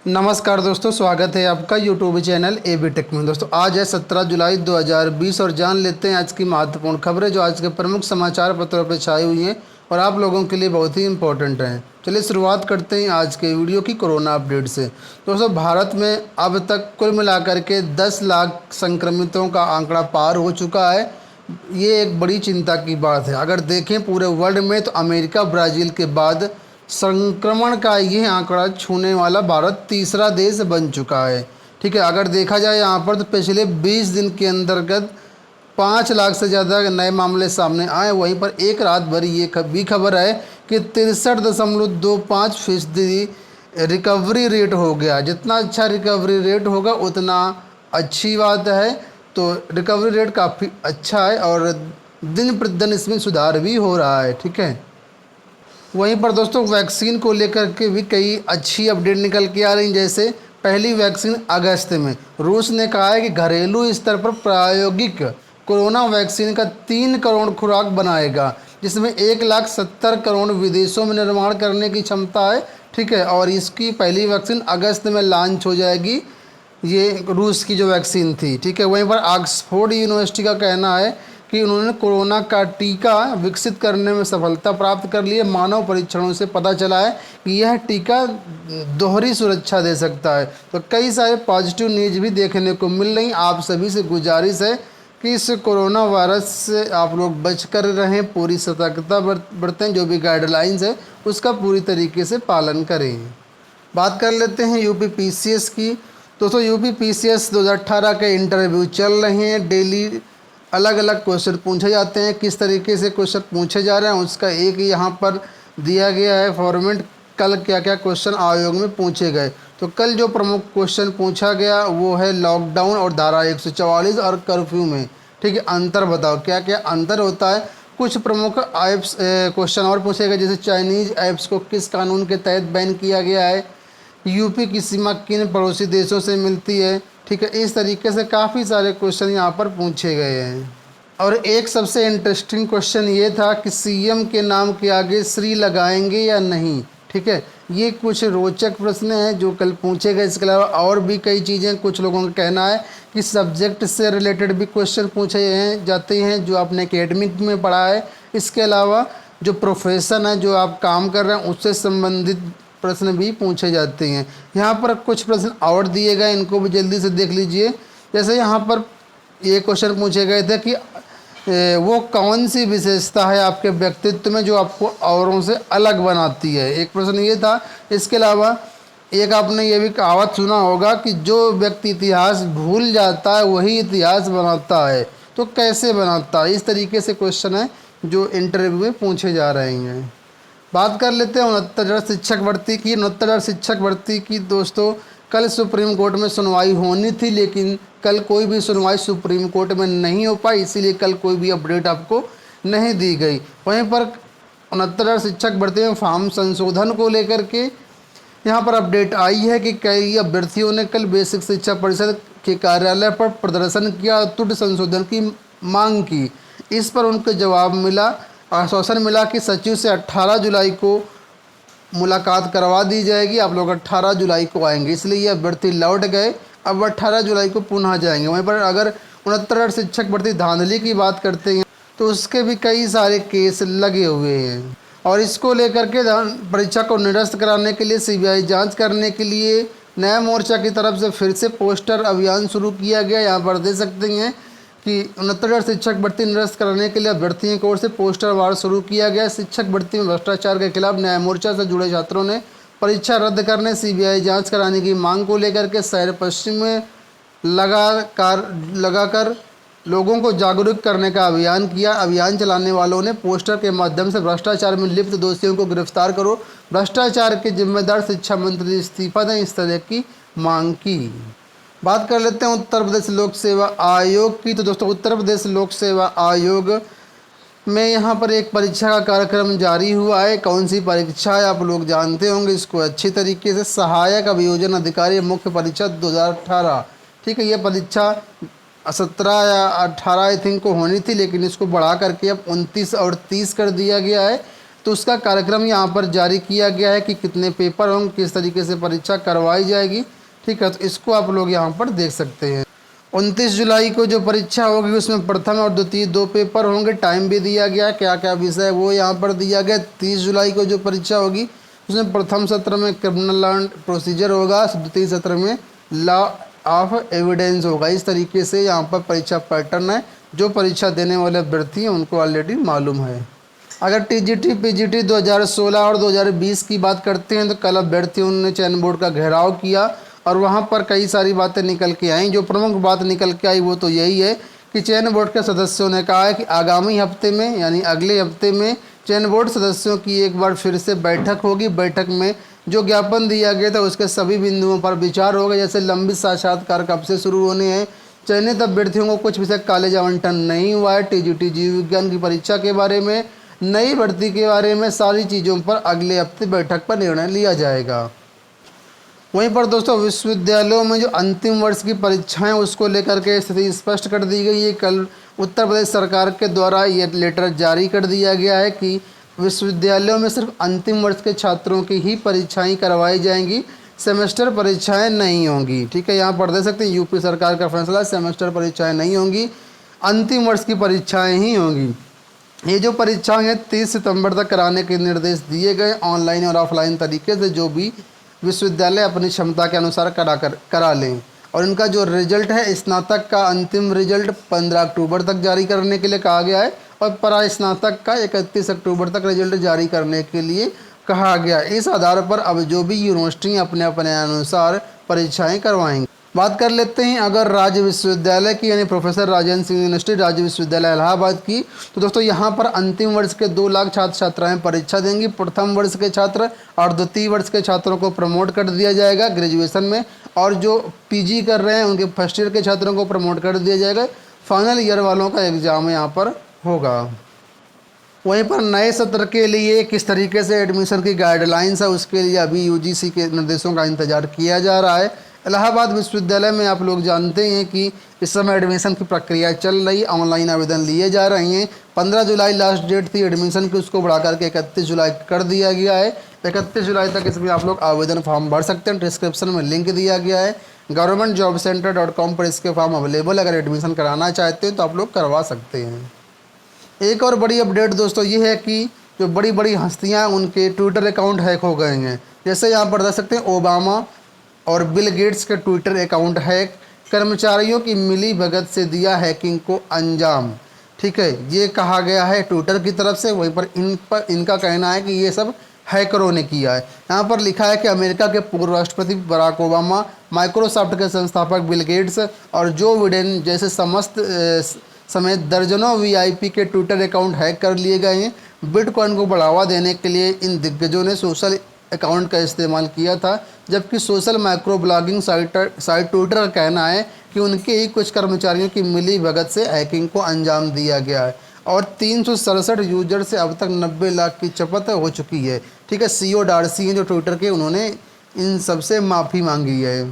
नमस्कार दोस्तों, स्वागत है आपका यूट्यूब चैनल एबी टेक में। दोस्तों आज है 17 जुलाई 2020 और जान लेते हैं आज की महत्वपूर्ण खबरें जो आज के प्रमुख समाचार पत्रों पर छाई हुई हैं और आप लोगों के लिए बहुत ही इंपॉर्टेंट हैं। चलिए शुरुआत करते हैं आज के वीडियो की कोरोना अपडेट से। दोस्तों भारत में अब तक कुल मिलाकर के 10 लाख संक्रमितों का आंकड़ा पार हो चुका है। ये एक बड़ी चिंता की बात है। अगर देखें पूरे वर्ल्ड में तो अमेरिका ब्राज़ील के बाद संक्रमण का यह आंकड़ा छूने वाला भारत तीसरा देश बन चुका है। ठीक है, अगर देखा जाए यहाँ पर तो पिछले 20 दिन के अंतर्गत 5 लाख से ज़्यादा नए मामले सामने आए। वहीं पर एक रात भर ये भी खबर है कि 63.25% रिकवरी रेट हो गया। जितना अच्छा रिकवरी रेट होगा उतना अच्छी बात है। तो रिकवरी रेट काफ़ी अच्छा है और दिन प्रतिदिन इसमें सुधार भी हो रहा है। ठीक है, वहीं पर दोस्तों वैक्सीन को लेकर के भी कई अच्छी अपडेट निकल के आ रही। जैसे पहली वैक्सीन अगस्त में रूस ने कहा है कि घरेलू स्तर पर प्रायोगिक कोरोना वैक्सीन का 3 करोड़ खुराक बनाएगा, जिसमें 1,70,00,000 विदेशों में निर्माण करने की क्षमता है। ठीक है, और इसकी पहली वैक्सीन अगस्त में लॉन्च हो जाएगी, ये रूस की जो वैक्सीन थी। ठीक है, वहीं पर ऑक्सफोर्ड यूनिवर्सिटी का कहना है कि उन्होंने कोरोना का टीका विकसित करने में सफलता प्राप्त कर ली है। मानव परीक्षणों से पता चला है कि यह टीका दोहरी सुरक्षा दे सकता है। तो कई सारे पॉजिटिव न्यूज़ भी देखने को मिल रही। आप सभी से गुजारिश है कि इस कोरोना वायरस से आप लोग बच कर रहें, पूरी सतर्कता बरतें, जो भी गाइडलाइंस है उसका पूरी तरीके से पालन करें। बात कर लेते हैं यूपी पीसीएस की। दोस्तों यूपी पीसीएस 2018 के इंटरव्यू चल रहे हैं। डेली अलग अलग क्वेश्चन पूछे जाते हैं। किस तरीके से क्वेश्चन पूछे जा रहे हैं उसका एक यहाँ पर दिया गया है फॉर्मेट। कल क्या क्या क्वेश्चन आयोग में पूछे गए। तो कल जो प्रमुख क्वेश्चन पूछा गया वो है लॉकडाउन और धारा 144 और कर्फ्यू में। ठीक है, अंतर बताओ, क्या क्या अंतर होता है। कुछ प्रमुख ऐप्स क्वेश्चन और पूछे गए, जैसे चाइनीज़ ऐप्स को किस कानून के तहत बैन किया गया है, यूपी की सीमा किन पड़ोसी देशों से मिलती है। ठीक है, इस तरीके से काफ़ी सारे क्वेश्चन यहाँ पर पूछे गए हैं। और एक सबसे इंटरेस्टिंग क्वेश्चन ये था कि सीएम के नाम के आगे श्री लगाएंगे या नहीं। ठीक है, ये कुछ रोचक प्रश्न हैं जो कल पूछे गए। इसके अलावा और भी कई चीज़ें, कुछ लोगों का कहना है कि सब्जेक्ट से रिलेटेड भी क्वेश्चन पूछे जाते हैं जो आपने एकेडमिक में पढ़ा है। इसके अलावा जो प्रोफेशन है, जो आप काम कर रहे हैं, उससे संबंधित प्रश्न भी पूछे जाते हैं। यहाँ पर कुछ प्रश्न और दिए गए, इनको भी जल्दी से देख लीजिए। जैसे यहाँ पर ये क्वेश्चन पूछे गए थे कि वो कौन सी विशेषता है आपके व्यक्तित्व में जो आपको औरों से अलग बनाती है, एक प्रश्न ये था। इसके अलावा एक आपने ये भी कहावत सुना होगा कि जो व्यक्ति इतिहास भूल जाता है वही इतिहास बनाता है। तो कैसे बनाता है, इस तरीके से क्वेश्चन है जो इंटरव्यू में पूछे जा रहे हैं। बात कर लेते हैं 69,000 शिक्षक भर्ती की। 69,000 शिक्षक भर्ती की दोस्तों कल सुप्रीम कोर्ट में सुनवाई होनी थी, लेकिन कल कोई भी सुनवाई सुप्रीम कोर्ट में नहीं हो पाई, इसीलिए कल कोई भी अपडेट आपको नहीं दी गई। वहीं पर 69,000 शिक्षक भर्ती में फॉर्म संशोधन को लेकर के यहाँ पर अपडेट आई है कि कई अभ्यर्थियों ने कल बेसिक शिक्षा परिषद के कार्यालय पर प्रदर्शन किया, त्रुटि संशोधन की मांग की। इस पर उनको जवाब मिला, आश्वासन मिला कि सचिव से 18 जुलाई को मुलाकात करवा दी जाएगी। आप लोग 18 जुलाई को आएंगे, इसलिए ये अभ्यर्थी लौट गए, अब 18 जुलाई को पुनः जाएंगे। वहीं पर अगर 69,000 शिक्षक भर्ती धांधली की बात करते हैं तो उसके भी कई सारे केस लगे हुए हैं। और इसको लेकर के परीक्षा को निरस्त कराने के लिए सीबीआई जांच करने के लिए नया मोर्चा की तरफ से फिर से पोस्टर अभियान शुरू किया गया। यहाँ पर दे सकते हैं कि 69,000 शिक्षक भर्ती निरस्त कराने के लिए अभ्यर्थियों की ओर से पोस्टर वार शुरू किया गया। शिक्षक भर्ती में भ्रष्टाचार के खिलाफ न्याय मोर्चा से जुड़े छात्रों ने परीक्षा रद्द करने, सीबीआई जांच कराने की मांग को लेकर के शहर पश्चिम में लगाकर लोगों को जागरूक करने का अभियान किया। अभियान चलाने वालों ने पोस्टर के माध्यम से भ्रष्टाचार में लिप्त दोषियों को गिरफ्तार करो, भ्रष्टाचार के जिम्मेदार शिक्षा मंत्री इस्तीफा दें, इस तरह की मांग की। बात कर लेते हैं उत्तर प्रदेश लोक सेवा आयोग की। तो दोस्तों उत्तर प्रदेश लोक सेवा आयोग में यहाँ पर एक परीक्षा का कार्यक्रम जारी हुआ है। कौन सी परीक्षा है आप लोग जानते होंगे इसको अच्छी तरीके से, सहायक अभियोजन अधिकारी मुख्य परीक्षा 2018। ठीक है, ये परीक्षा 17 या 18 आई थिंक को होनी थी, लेकिन इसको बढ़ा करके अब 29 और 30 कर दिया गया है। तो उसका कार्यक्रम यहाँ पर जारी किया गया है कि कितने पेपर होंगे, किस तरीके से परीक्षा करवाई जाएगी। ठीक है, तो इसको आप लोग यहाँ पर देख सकते हैं। 29 जुलाई को जो परीक्षा होगी उसमें प्रथम और द्वितीय 2 पेपर होंगे। टाइम भी दिया गया, क्या क्या विषय है वो यहाँ पर दिया गया। 30 जुलाई को जो परीक्षा होगी उसमें प्रथम सत्र में क्रिमिनल लॉ एंड प्रोसीजर होगा, द्वितीय सत्र में लॉ ऑफ एविडेंस होगा। इस तरीके से यहाँ पर परीक्षा पैटर्न है, जो परीक्षा देने वाले अभ्यर्थी हैं उनको ऑलरेडी मालूम है। अगर टीजीटी पीजीटी 2016 और 2020 की बात करते हैं तो कल अभ्यर्थियों ने चयन बोर्ड का घेराव किया और वहाँ पर कई सारी बातें निकल के आई। जो प्रमुख बात निकल के आई वो तो यही है कि चयन बोर्ड के सदस्यों ने कहा है कि आगामी हफ्ते में यानी अगले हफ्ते में चयन बोर्ड सदस्यों की एक बार फिर से बैठक होगी। बैठक में जो ज्ञापन दिया गया था उसके सभी बिंदुओं पर विचार होगा, जैसे लंबित साक्षात्कार कब से शुरू होने हैं, चयनित अभ्यर्थियों को कुछ विषय कॉलेज आवंटन नहीं हुआ है, टीजीटी जीव विज्ञान की परीक्षा के बारे में, नई भर्ती के बारे में, सारी चीज़ों पर अगले हफ्ते बैठक पर निर्णय लिया जाएगा। वहीं पर दोस्तों विश्वविद्यालयों में जो अंतिम वर्ष की परीक्षाएं उसको लेकर के स्थिति स्पष्ट कर दी गई है। कल उत्तर प्रदेश सरकार के द्वारा ये लेटर जारी कर दिया गया है कि विश्वविद्यालयों में सिर्फ अंतिम वर्ष के छात्रों की ही परीक्षाएं करवाई जाएंगी, सेमेस्टर परीक्षाएं नहीं होंगी। ठीक है, यहाँ पर देख सकते हैं यूपी सरकार का फैसला, सेमेस्टर परीक्षाएँ नहीं होंगी, अंतिम वर्ष की परीक्षाएँ ही होंगी। ये जो परीक्षाएँ हैं 30 सितंबर तक कराने के निर्देश दिए गए, ऑनलाइन और ऑफलाइन तरीके से जो भी विश्वविद्यालय अपनी क्षमता के अनुसार करा लें। और इनका जो रिजल्ट है स्नातक का अंतिम रिजल्ट 15 अक्टूबर तक जारी करने के लिए कहा गया है और परास्नातक का 31 अक्टूबर तक रिजल्ट जारी करने के लिए कहा गया। इस आधार पर अब जो भी यूनिवर्सिटी अपने अपने अनुसार परीक्षाएं करवाएंगी। बात कर लेते हैं अगर राज्य विश्वविद्यालय की यानी प्रोफेसर राजेंद्र सिंह यूनिवर्सिटी राज्य विश्वविद्यालय इलाहाबाद की, तो दोस्तों यहाँ पर अंतिम वर्ष के 2 लाख छात्र छात्राएं परीक्षा देंगी। प्रथम वर्ष के छात्र और द्वितीय वर्ष के छात्रों को प्रमोट कर दिया जाएगा ग्रेजुएशन में, और जो पीजी कर रहे हैं उनके फर्स्ट ईयर के छात्रों को प्रमोट कर दिया जाएगा। फाइनल ईयर वालों का एग्ज़ाम यहाँ पर होगा। वहीं पर नए सत्र के लिए किस तरीके से एडमिशन की गाइडलाइंस है उसके लिए अभी यूजीसी के निर्देशों का इंतजार किया जा रहा है। इलाहाबाद विश्वविद्यालय में आप लोग जानते हैं कि इस समय एडमिशन की प्रक्रिया चल रही, ऑनलाइन आवेदन लिए जा रहे हैं। 15 जुलाई लास्ट डेट थी एडमिशन की, उसको बढ़ा करके 31 जुलाई कर दिया गया है। 31 जुलाई तक इसमें आप लोग आवेदन फॉर्म भर सकते हैं। डिस्क्रिप्शन में लिंक दिया गया है, governmentjobcenter.com पर इसके फॉर्म अवेलेबल। अगर एडमिशन कराना चाहते हैं तो आप लोग करवा सकते हैं। एक और बड़ी अपडेट दोस्तों ये है कि जो बड़ी बड़ी हस्तियाँ उनके ट्विटर अकाउंट हैक हो गए हैं। जैसे यहाँ पर देख सकते हैं ओबामा और बिल गेट्स के ट्विटर अकाउंट हैक, कर्मचारियों की मिली भगत से दिया हैकिंग को अंजाम। ठीक है, ये कहा गया है ट्विटर की तरफ से। वहीं पर इनका कहना है कि ये सब हैकरों ने किया है। यहाँ पर लिखा है कि अमेरिका के पूर्व राष्ट्रपति बराक ओबामा, माइक्रोसॉफ्ट के संस्थापक बिल गेट्स और जो बिडेन जैसे समेत दर्जनों वीआईपी के ट्विटर अकाउंट हैक कर लिए गए हैं। बिटकॉइन को बढ़ावा देने के लिए इन दिग्गजों ने सोशल अकाउंट का इस्तेमाल किया था, जबकि social micro blogging site Twitter का कहना है कि उनके ही कुछ कर्मचारियों की मिली भगत से हैकिंग को अंजाम दिया गया है और 367 यूजर से अब तक 90 लाख की चपत हो चुकी है। ठीक है, सीईओ डार्सी हैं जो ट्विटर के, उन्होंने इन सबसे माफ़ी मांगी है।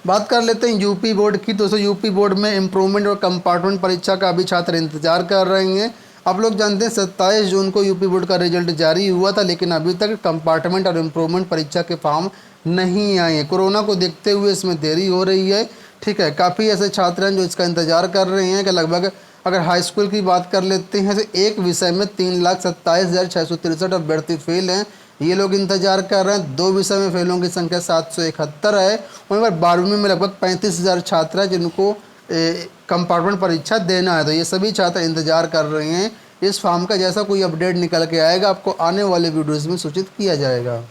बात कर लेते हैं यूपी बोर्ड की। दोस्तों यूपी बोर्ड में इम्प्रूवमेंट और कंपार्टमेंट परीक्षा का अभी छात्र इंतजार कर रहे हैं। आप लोग जानते हैं 27 जून को यूपी बोर्ड का रिजल्ट जारी हुआ था, लेकिन अभी तक कंपार्टमेंट और इम्प्रूवमेंट परीक्षा के फॉर्म नहीं आए हैं। कोरोना को देखते हुए इसमें देरी हो रही है। ठीक है, काफ़ी ऐसे छात्र हैं जो इसका इंतज़ार कर रहे हैं कि लगभग अगर हाई स्कूल की बात कर लेते हैं तो एक विषय में 3,27,663 अभ्यर्थी फेल हैं। ये लोग इंतजार कर रहे हैं। 2 विषय में फेलों की संख्या 771 है। वहीं पर 12वीं में लगभग 35,000 छात्र हैं जिनको कंपार्टमेंट परीक्षा देना है। तो ये सभी छात्र इंतजार कर रहे हैं इस फॉर्म का। जैसा कोई अपडेट निकल के आएगा आपको आने वाले वीडियोस में सूचित किया जाएगा।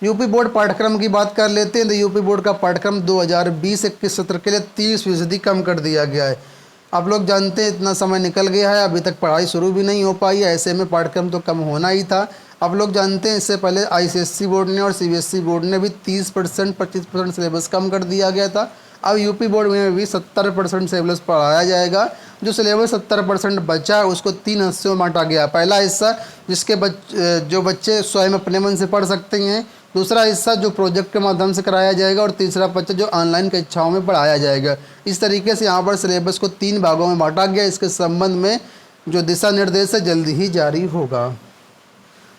यूपी बोर्ड पाठ्यक्रम की बात कर लेते हैं तो यूपी बोर्ड का पाठ्यक्रम 2020-21 सत्र के लिए 30% कम कर दिया गया है। आप लोग जानते हैं इतना समय निकल गया है, अभी तक पढ़ाई शुरू भी नहीं हो पाई है, ऐसे में पाठ्यक्रम तो कम होना ही था। आप लोग जानते हैं इससे पहले आईसीएसई बोर्ड ने और सीबीएसई बोर्ड ने भी 30% 25% सिलेबस कम कर दिया गया था। अब यूपी बोर्ड में भी 70% सिलेबस पढ़ाया जाएगा। जो सिलेबस 70% बचा है उसको 3 हिस्सों में बांटा गया। पहला हिस्सा जिसके जो बच्चे स्वयं अपने मन से पढ़ सकते हैं, दूसरा हिस्सा जो प्रोजेक्ट के माध्यम से कराया जाएगा और तीसरा बच्चा जो ऑनलाइन कक्षाओं में पढ़ाया जाएगा। इस तरीके से यहाँ पर सिलेबस को 3 भागों में बांटा गया। इसके संबंध में जो दिशा निर्देश है जल्दी ही जारी होगा।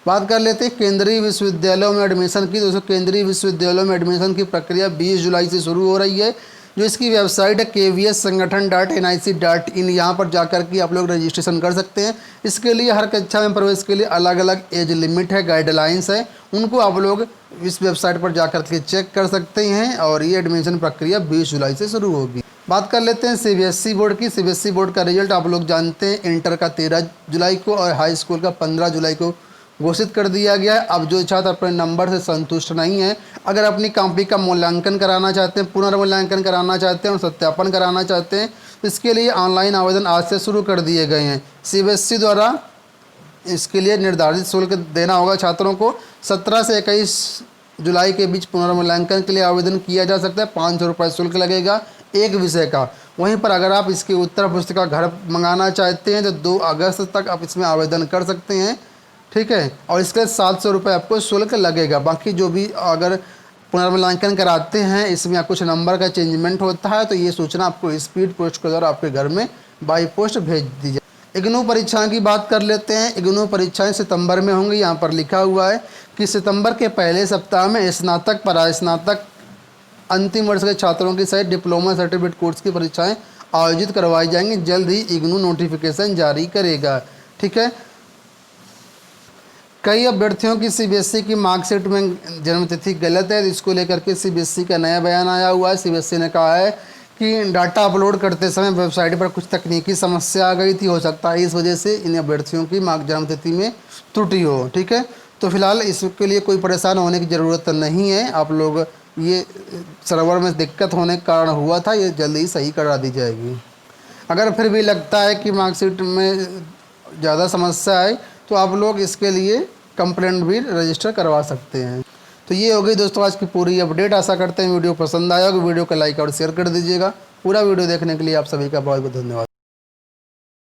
बात कर लेते हैं केंद्रीय विश्वविद्यालयों में एडमिशन की। दोस्तों केंद्रीय विश्वविद्यालयों में एडमिशन की प्रक्रिया 20 जुलाई से शुरू हो रही है। जो इसकी वेबसाइट है kvssangathan.nic.in, यहाँ पर जाकर के आप लोग रजिस्ट्रेशन कर सकते हैं। इसके लिए हर कक्षा में प्रवेश के लिए अलग अलग एज लिमिट है, गाइडलाइंस है, उनको आप लोग इस वेबसाइट पर जाकर के चेक कर सकते हैं। और ये एडमिशन प्रक्रिया 20 जुलाई से शुरू होगी। बात कर लेते हैं सीबीएसई बोर्ड की। सीबीएसई बोर्ड का रिजल्ट आप लोग जानते हैं, इंटर का 13 जुलाई को और हाई स्कूल का 15 जुलाई को घोषित कर दिया गया है। अब जो छात्र अपने नंबर से संतुष्ट नहीं है, अगर अपनी कॉपी का मूल्यांकन कराना चाहते हैं, पुनर्मूल्यांकन कराना चाहते हैं और सत्यापन कराना चाहते हैं, तो इसके लिए ऑनलाइन आवेदन आज से शुरू कर दिए गए हैं। सीबीएसई द्वारा इसके लिए निर्धारित शुल्क देना होगा छात्रों को। 17 से 21 जुलाई के बीच पुनर्मूल्यांकन के लिए आवेदन किया जा सकता है। 500 रुपये शुल्क लगेगा एक विषय का। वहीं पर अगर आप इसकी उत्तर पुस्तिका घर मंगाना चाहते हैं तो 2 अगस्त तक आप इसमें आवेदन कर सकते हैं, ठीक है। और इसके 700 रुपये आपको शुल्क लगेगा। बाकी जो भी अगर पुनर्मूल्यांकन कराते हैं, इसमें कुछ नंबर का चेंजमेंट होता है, तो ये सूचना आपको स्पीड पोस्ट के द्वारा आपके घर में बाई पोस्ट भेज दी जाए। इग्नू परीक्षाओं की बात कर लेते हैं। इग्नू परीक्षाएं सितंबर में होंगी। यहाँ पर लिखा हुआ है कि सितंबर के पहले सप्ताह में स्नातक, परास्नातक, अंतिम वर्ष के छात्रों की सहित डिप्लोमा सर्टिफिकेट कोर्स की परीक्षाएं आयोजित करवाई जाएंगी। जल्द ही इग्नू नोटिफिकेशन जारी करेगा, ठीक है। कई अभ्यर्थियों की सीबीएसई की मार्कशीट में जन्मतिथि गलत है, तो इसको लेकर के सीबीएसई का नया बयान आया हुआ है। सीबीएसई ने कहा है कि डाटा अपलोड करते समय वेबसाइट पर कुछ तकनीकी समस्या आ गई थी, हो सकता है इस वजह से इन अभ्यर्थियों की जन्मतिथि में त्रुटि हो, ठीक है। तो फिलहाल इसके लिए कोई परेशान होने की ज़रूरत नहीं है। आप लोग ये सर्वर में दिक्कत होने के कारण हुआ था, ये जल्दी ही सही करा दी जाएगी। अगर फिर भी लगता है कि मार्कशीट में ज़्यादा समस्या है तो आप लोग इसके लिए कंप्लेंट भी रजिस्टर करवा सकते हैं। तो ये हो गई दोस्तों आज की पूरी अपडेट। आशा करते हैं वीडियो पसंद आया होगा। वीडियो को लाइक और शेयर कर दीजिएगा। पूरा वीडियो देखने के लिए आप सभी का बहुत बहुत धन्यवाद।